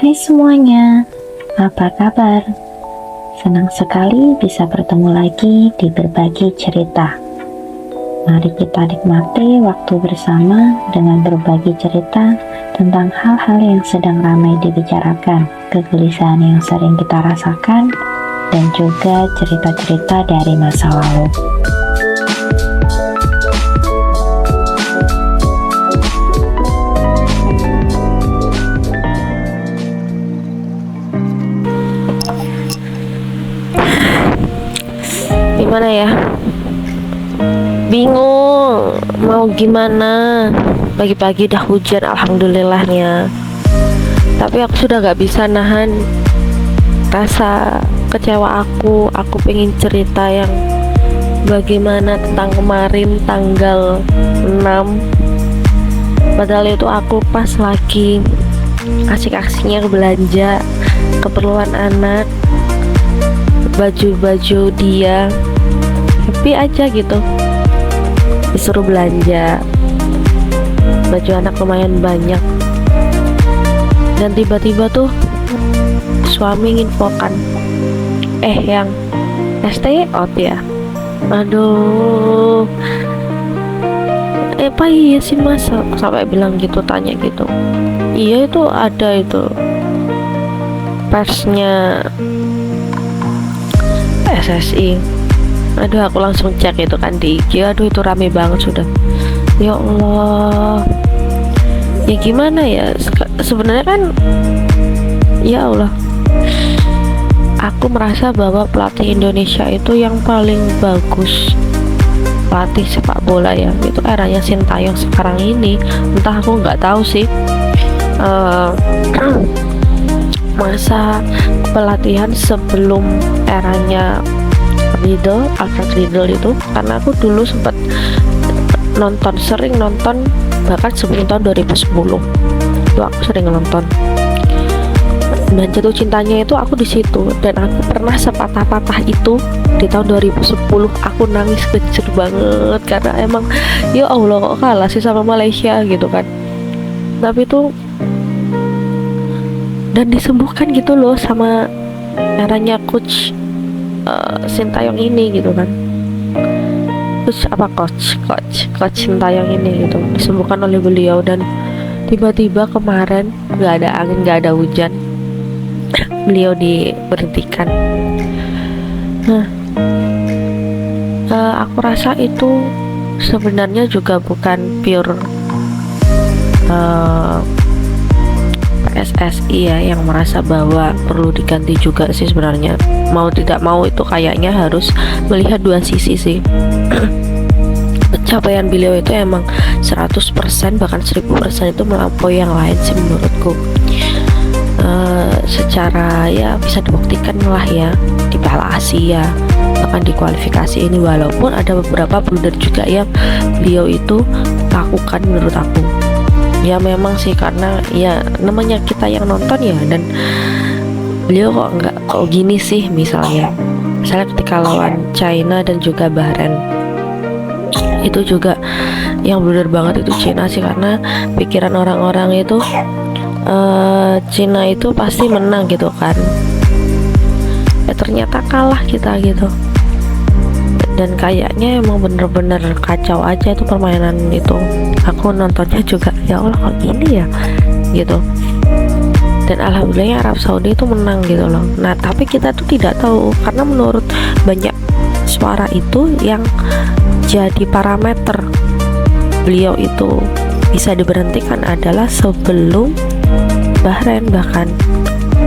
Hai semuanya, apa kabar? Senang sekali bisa bertemu lagi di berbagi cerita. Mari kita nikmati waktu bersama dengan berbagi cerita tentang hal-hal yang sedang ramai dibicarakan, kegelisahan yang sering kita rasakan, dan juga cerita-cerita dari masa lalu. Gimana ya? Bingung mau gimana. Pagi-pagi udah hujan alhamdulillahnya. Tapi aku sudah gak bisa nahan rasa kecewa aku. Aku pengen cerita yang bagaimana tentang kemarin tanggal 6. Padahal itu aku pas lagi asik-asiknya belanja keperluan anak, baju-baju dia, happy aja gitu, disuruh belanja baju anak lumayan banyak, dan tiba-tiba tuh suami nginfokan yang stay out ya. Aduh, apa iya sih mas, sampai bilang gitu, tanya gitu. Iya, itu ada itu persnya SSI. Aduh, aku langsung cek itu kan di IG. Aduh, itu rame banget sudah. Ya Allah, ya gimana ya, sebenarnya kan, ya Allah, aku merasa bahwa pelatih Indonesia itu yang paling bagus, pelatih sepak bola ya, itu eranya Sintayong sekarang ini. Entah, aku nggak tahu sih masa pelatihan sebelum eranya Alfred Riedel itu, karena aku dulu sempat sering nonton bahkan sebelum tahun 2010 itu aku sering nonton, dan jatuh cintanya itu aku di situ. Dan aku pernah sepatah-patah itu di tahun 2010. Aku nangis kecil banget karena emang ya Allah, kok kalah sih sama Malaysia gitu kan. Tapi itu, dan disembuhkan gitu loh sama eranya coach Sintayong ini gitu kan. Coach Sintayong ini gitu, disembuhkan oleh beliau. Dan tiba-tiba kemarin nggak ada angin, nggak ada hujan, beliau diberhentikan. Nah, aku rasa itu sebenarnya juga bukan pure PSSI ya yang merasa bahwa perlu diganti juga sih sebenarnya. Mau tidak mau itu kayaknya harus melihat dua sisi sih. Pencapaian beliau itu emang 100% bahkan 1000% itu melampaui yang lain sih menurutku. Secara ya bisa dibuktikan lah ya di Piala Asia, bahkan di kualifikasi ini, walaupun ada beberapa blunder juga yang beliau itu lakukan menurut aku. Ya memang sih, karena ya namanya kita yang nonton ya, dan beliau kok gini sih. Misalnya ketika lawan China dan juga Bahrain, itu juga yang blunder banget itu China sih, karena pikiran orang-orang itu China itu pasti menang gitu kan, ternyata kalah kita gitu. Dan kayaknya emang bener-bener kacau aja itu permainan itu. Aku nontonnya juga, ya Allah kok gini ya gitu. Dan alhamdulillah Arab Saudi itu menang gitu loh. Nah, tapi kita tuh tidak tahu, karena menurut banyak suara itu yang jadi parameter beliau itu bisa diberhentikan adalah sebelum Bahrain bahkan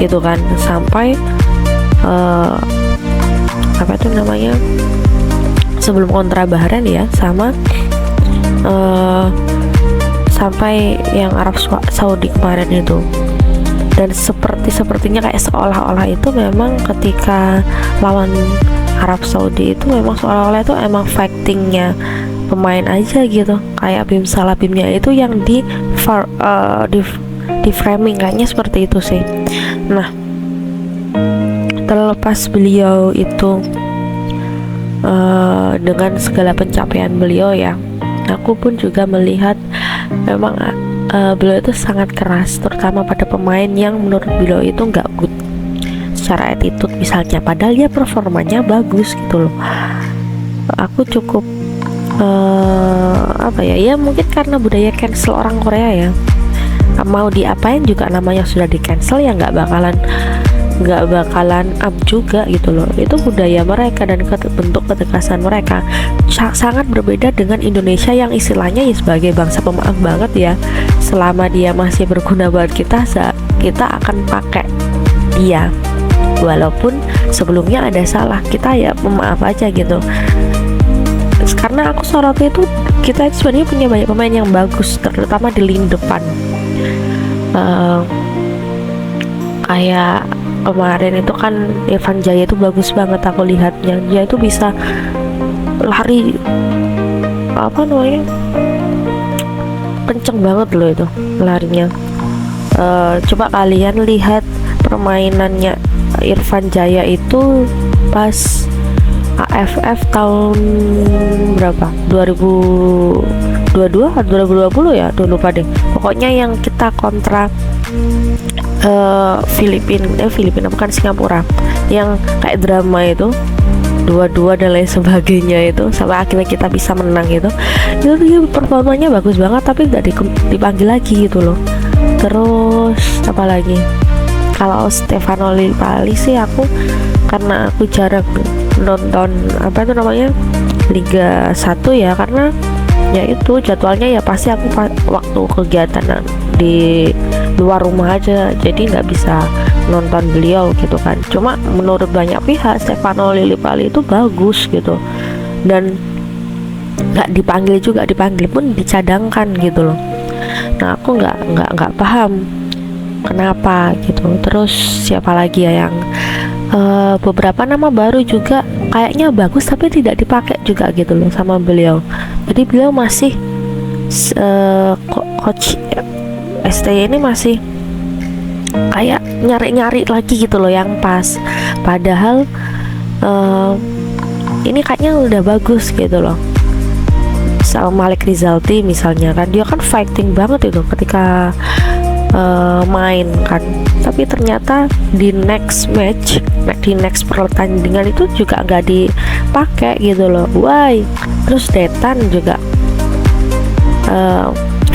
gitu kan, sampai apa itu namanya, sebelum kontra Bahrain ya, sama sampai yang Arab Saudi kemarin itu. Dan sepertinya kayak seolah-olah itu memang ketika lawan Arab Saudi itu memang seolah-olah itu emang fightingnya pemain aja gitu, kayak Bim Salah Bimnya itu yang di framing, kayaknya seperti itu sih. Nah, terlepas beliau itu dengan segala pencapaian beliau ya, aku pun juga melihat memang beliau itu sangat keras, terutama pada pemain yang menurut beliau itu nggak good secara attitude misalnya, padahal dia performanya bagus gitu loh. Aku cukup apa ya, ya mungkin karena budaya cancel orang Korea ya, mau diapain juga namanya sudah di cancel ya nggak bakalan up juga gitu loh. Itu budaya mereka dan bentuk ketegasan mereka sangat berbeda dengan Indonesia yang istilahnya ya sebagai bangsa pemaaf banget ya, selama dia masih berguna buat kita, kita akan pakai dia walaupun sebelumnya ada salah, kita ya pemaaf aja gitu. Karena aku sorotnya itu kita sebenarnya punya banyak pemain yang bagus, terutama di lini depan. Kayak kemarin itu kan Irfan Jaya itu bagus banget, aku lihatnya dia itu bisa lari apa namanya, kenceng banget loh itu larinya. Coba kalian lihat permainannya Irfan Jaya itu pas AFF tahun berapa, 2022 atau 2020 ya, aduh lupa deh. Pokoknya yang kita kontra Filipina bukan Singapura, yang kayak drama itu 2-2 dan lain sebagainya itu, sampai akhirnya kita bisa menang itu dia performanya bagus banget, tapi nggak dipanggil lagi gitu loh. Terus apa lagi, kalau Stefano Lillipali sih aku, karena aku jarang nonton apa itu namanya Liga 1 ya, karena ya itu jadwalnya ya pasti aku waktu kegiatan di luar rumah aja, jadi nggak bisa nonton beliau gitu kan. Cuma menurut banyak pihak Stefano Lillipali itu bagus gitu, dan nggak dipanggil juga, dipanggil pun dicadangkan gitu loh. Nah aku nggak paham kenapa gitu. Terus siapa lagi ya yang beberapa nama baru juga kayaknya bagus tapi tidak dipakai juga gitu loh sama beliau. Jadi beliau masih coach STY ini masih kayak nyari-nyari lagi gitu loh yang pas, padahal ini kayaknya udah bagus gitu loh. Sama Malik Rizalti misalnya kan, dia kan fighting banget itu ketika main kan, tapi ternyata di next match, di next pertandingan itu juga nggak dipakai gitu loh. Why? Terus Detan juga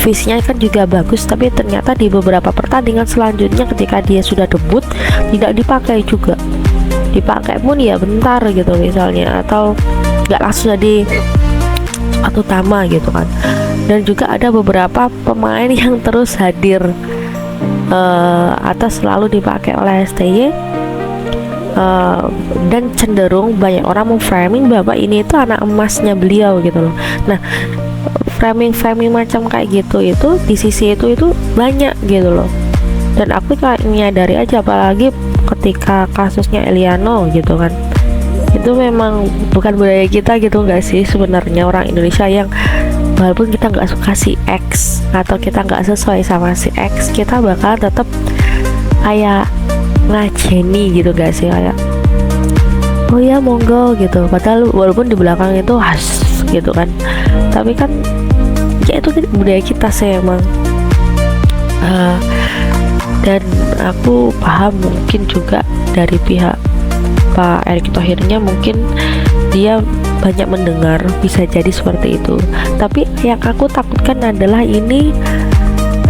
visinya kan juga bagus, tapi ternyata di beberapa pertandingan selanjutnya ketika dia sudah debut tidak dipakai juga. Dipakai pun ya bentar gitu misalnya, atau nggak langsung jadi satu utama gitu kan. Dan juga ada beberapa pemain yang terus hadir atau selalu dipakai oleh STY, dan cenderung banyak orang memframing bahwa ini itu anak emasnya beliau gitu loh. Nah framing macam kayak gitu itu di sisi itu banyak gitu loh, dan aku kayak menyadari aja, apalagi ketika kasusnya Eliano gitu kan, itu memang bukan budaya kita gitu nggak sih sebenarnya, orang Indonesia yang walaupun kita nggak suka si X atau kita nggak sesuai sama si X, kita bakal tetap kayak ngajeni gitu gak sih, kayak oh ya monggo gitu, padahal walaupun di belakang itu has gitu kan, tapi kan ya itu budaya kita sih emang. Dan aku paham mungkin juga dari pihak Pak Erick Thohirnya, mungkin dia banyak mendengar, bisa jadi seperti itu. Tapi yang aku takutkan adalah ini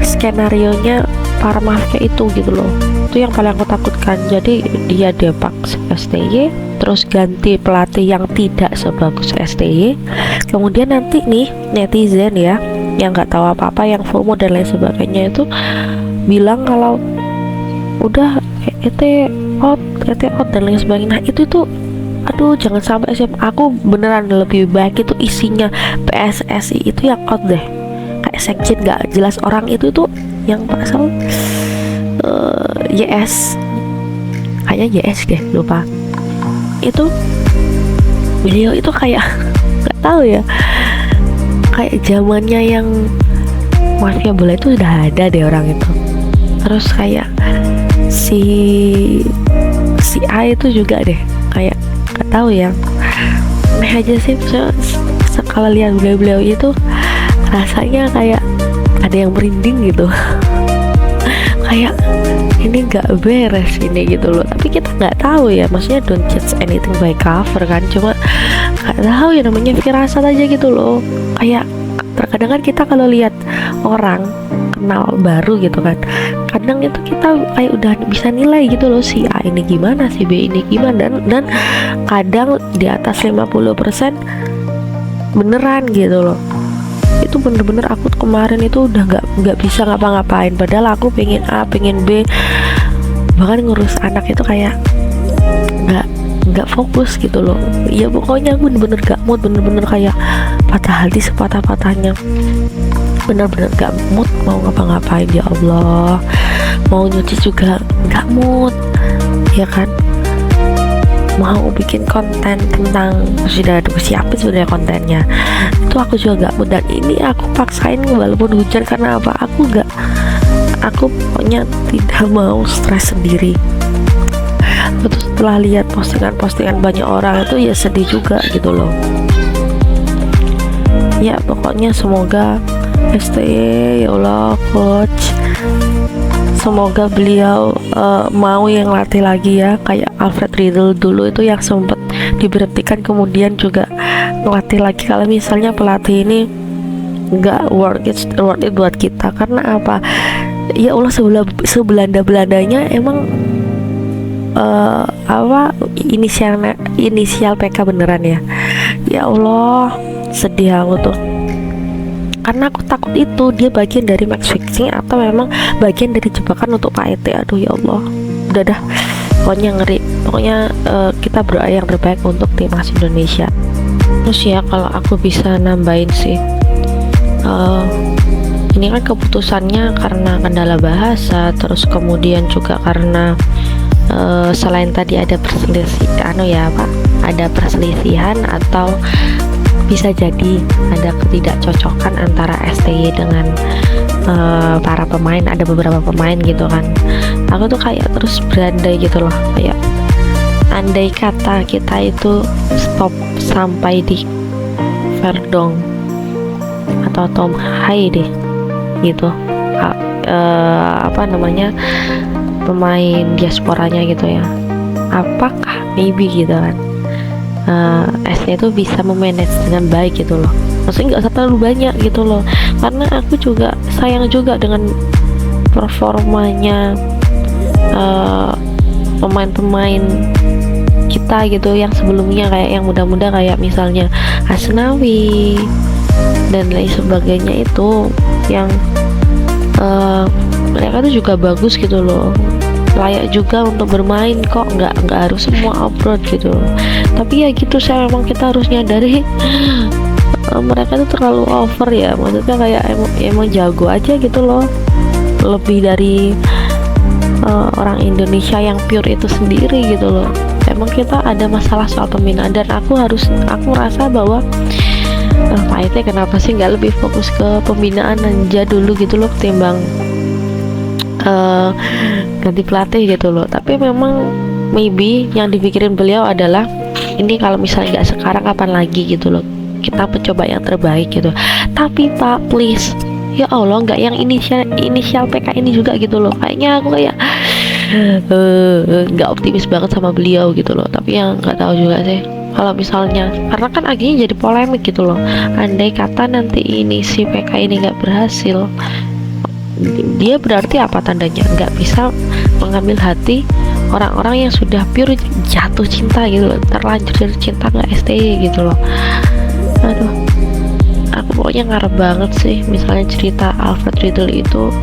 skenarionya para mafia itu gitu loh, itu yang paling aku takutkan. Jadi dia depak STY, terus ganti pelatih yang tidak sebagus STY, kemudian nanti nih netizen ya yang nggak tahu apa-apa, yang FOMO dan lain sebagainya itu bilang kalau udah out dan lain sebagainya. Nah itu tuh aduh jangan sampai sih, aku beneran lebih baik itu isinya PSSI itu yang out deh, kayak sekjen nggak jelas orang itu tuh yang pasal YS, kayaknya YS deh, lupa. Itu beliau itu kayak nggak tahu ya, kayak zamannya yang mafia bola itu udah ada deh orang itu. Terus kayak si A itu juga deh, kayak nggak tahu ya, aneh aja sih. Sekali lihat beliau itu rasanya kayak ada yang merinding gitu. Kayak ini nggak beres ini gitu loh. Tapi kita nggak tahu ya, maksudnya don't judge anything by cover kan, cuma nggak tahu ya, namanya firasat aja gitu loh. Kayak terkadang kan kita kalau lihat orang kenal baru gitu kan, kadang itu kita kayak udah bisa nilai gitu loh, si A ini gimana, si B ini gimana, dan kadang di atas 50% beneran gitu loh. Itu bener-bener aku kemarin itu udah nggak bisa ngapa-ngapain, padahal aku pengen A, pengen B, bahkan ngurus anak itu kayak nggak fokus gitu loh. Ya pokoknya aku bener-bener gak mood, bener-bener kayak patah hati sepatah-patahnya, bener-bener gak mood mau ngapa-ngapain. Ya Allah, mau nyuci juga gak mood ya kan, mau bikin konten tentang, sudah aku siapin sebenarnya kontennya itu, aku juga gak mood. Dan ini aku paksain walaupun hujan, karena apa, aku pokoknya tidak mau stres sendiri. Terus setelah lihat postingan banyak orang itu ya sedih juga gitu loh. Ya pokoknya semoga STY, ya Allah coach, semoga beliau mau yang latih lagi ya, kayak Alfred Riedel dulu itu yang sempat diberhentikan kemudian juga ngelatih lagi. Kalau misalnya pelatih ini nggak worth it buat kita, karena apa, ya Allah, sebelanda-belandanya emang inisial PK beneran ya. Ya Allah, sedih aku tuh, karena aku takut itu dia bagian dari match fixing atau memang bagian dari jebakan untuk Pak ET. Aduh ya Allah, udah dah, pokoknya ngeri. Pokoknya kita berdoa yang terbaik untuk timnas Indonesia. Terus ya kalau aku bisa nambahin sih, ini kan keputusannya karena kendala bahasa, terus kemudian juga karena selain tadi ada perselisihan atau bisa jadi ada ketidakcocokan antara STY dengan para pemain, ada beberapa pemain gitu kan. Aku tuh kayak terus berandai gitu loh, kayak andai kata kita itu stop sampai di Verdong atau Tom Hai deh gitu, pemain diasporanya gitu ya, apakah maybe gitu kan S-nya itu bisa memanage dengan baik gitu loh. Maksudnya nggak usah terlalu banyak gitu loh, karena aku juga sayang juga dengan performanya pemain-pemain kita gitu yang sebelumnya, kayak yang muda-muda kayak misalnya Asnawi dan lain sebagainya, itu yang mereka tuh juga bagus gitu loh, layak juga untuk bermain kok, nggak harus semua abroad gitu. Tapi ya gitu, saya memang kita harus nyadari mereka tuh terlalu over ya, maksudnya kayak emang jago aja gitu loh, lebih dari orang Indonesia yang pure itu sendiri gitu loh. Emang kita ada masalah soal pembinaan, dan aku merasa bahwa Pak Ite kenapa sih nggak lebih fokus ke pembinaan aja dulu gitu loh, ketimbang ganti pelatih gitu loh. Tapi memang maybe yang dipikirin beliau adalah ini kalau misalnya nggak sekarang kapan lagi gitu loh, kita mencoba yang terbaik gitu. Tapi Pak please, ya Allah, nggak yang inisial PK ini juga gitu loh. Kayaknya aku kayak nggak optimis banget sama beliau gitu loh. Tapi yang nggak tahu juga sih kalau misalnya, karena kan akhirnya jadi polemik gitu loh, andai kata nanti ini si PK ini nggak berhasil, dia berarti apa tandanya? Nggak bisa mengambil hati orang-orang yang sudah pure jatuh cinta gitu loh, terlanjur jatuh cinta nggak STY gitu loh. Aduh, aku pokoknya ngarep banget sih misalnya cerita Alfred Riedel itu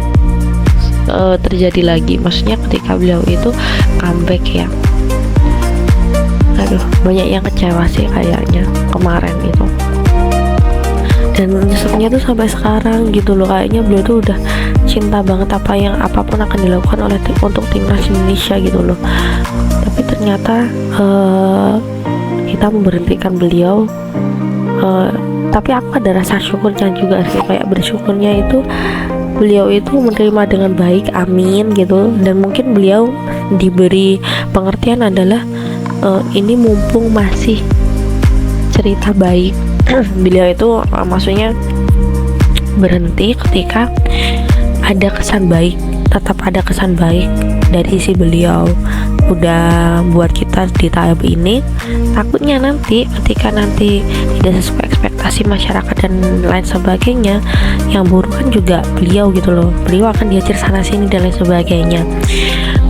terjadi lagi, maksudnya ketika beliau itu comeback ya. Aduh, banyak yang kecewa sih kayaknya kemarin itu, dan nyeseknya tuh sampai sekarang gitu loh. Kayaknya beliau tuh udah cinta banget apapun akan dilakukan oleh untuk timnas Indonesia gitu loh. Tapi ternyata kita memberhentikan beliau. Tapi aku ada rasa syukurnya juga sih, kayak bersyukurnya itu beliau itu menerima dengan baik, amin gitu. Dan mungkin beliau diberi pengertian adalah ini mumpung masih cerita baik beliau itu maksudnya berhenti ketika ada kesan baik, tetap ada kesan baik dari sisi beliau udah buat kita di tahap ini. Takutnya nanti ketika nanti tidak sesuai ekspektasi masyarakat dan lain sebagainya, yang buruk kan juga beliau gitu loh, beliau akan diajar sana sini dan lain sebagainya.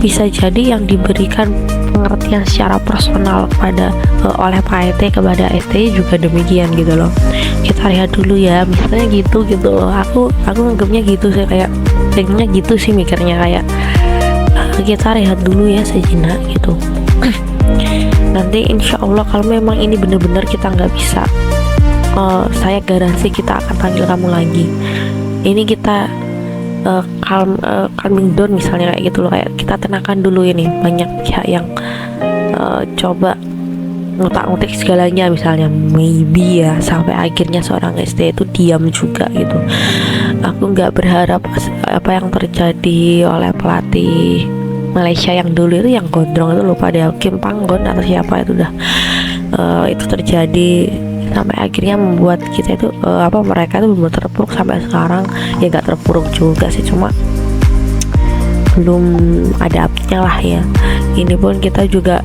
Bisa jadi yang diberikan pengertian secara personal kepada oleh Pak ET kepada ST juga demikian gitu loh. Kita lihat dulu ya, misalnya gitu loh. Aku anggapnya gitu sih, kayak pengennya gitu sih mikirnya, kayak kita rehat dulu ya sejenak gitu. Nanti insya Allah kalau memang ini benar-benar kita nggak bisa, saya garansi kita akan panggil kamu lagi. Ini kita calming down misalnya kayak gitu loh, kayak kita tenangkan dulu ini. Banyak pihak yang coba ngutak-ngutik segalanya misalnya, maybe ya, sampai akhirnya seorang ST itu diam juga gitu. Aku nggak berharap apa yang terjadi oleh pelatih Malaysia yang dulu itu, yang gondrong itu, lupa deh, Kim Panggon atau siapa itu, udah itu terjadi sampai akhirnya membuat kita itu mereka itu belum terpuruk sampai sekarang. Ya nggak terpuruk juga sih, cuma belum ada update-nya lah ya. Ini pun kita juga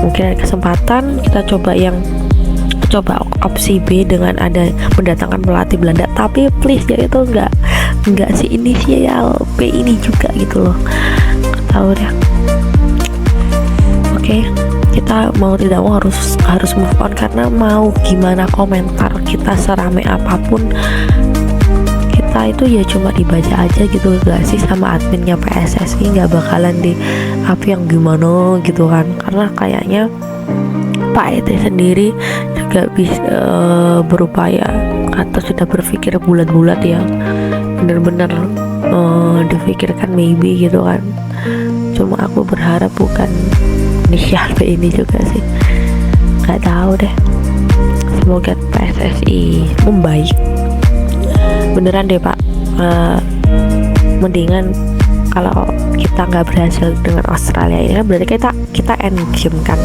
mungkin ada kesempatan kita coba opsi B dengan ada mendatangkan pelatih Belanda, tapi please ya itu nggak si inisial P ini juga gitu loh, tahu deh. Oke, kita mau tidak mau harus move on, karena mau gimana komentar kita serame apapun, kita itu ya cuma dibaca aja gitu gak sih sama adminnya PSSI, nggak bakalan di apa yang gimana gitu kan. Karena kayaknya Pak ET sendiri juga bisa berupaya atau sudah berpikir bulat-bulat ya, bener-bener difikirkan maybe gitu kan. Cuma aku berharap bukan siapa ini juga sih, nggak tahu deh. Semoga PSSI membaik beneran deh Pak. Mendingan kalau kita nggak berhasil dengan Australia ini kan berarti kita end game kan.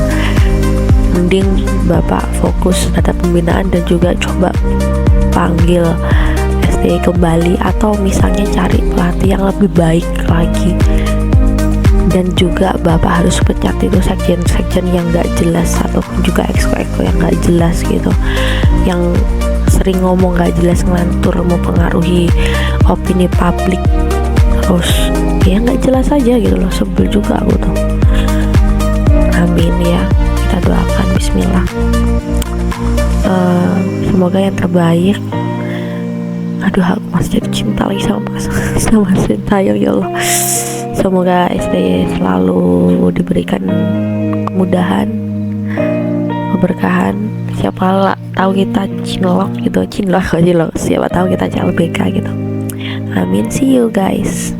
Mending Bapak fokus pada pembinaan dan juga coba panggil ST kembali, atau misalnya cari pelatih yang lebih baik lagi. Dan juga Bapak harus pecat itu sekjen-sekjen yang gak jelas, ataupun juga exco yang gak jelas gitu, yang sering ngomong gak jelas, ngelantur, mempengaruhi opini publik, terus ya gak jelas aja gitu loh. Sebel juga aku tuh. Amin ya, kita doakan, bismillah. Semoga yang terbaik. Aduh, aku masih jadi cinta lagi sama Sintayong ya Allah. Semoga ST selalu diberikan kemudahan, keberkahan. Siapa tahu kita cinlok, siapa tahu kita CLBK gitu. Amin. See you guys.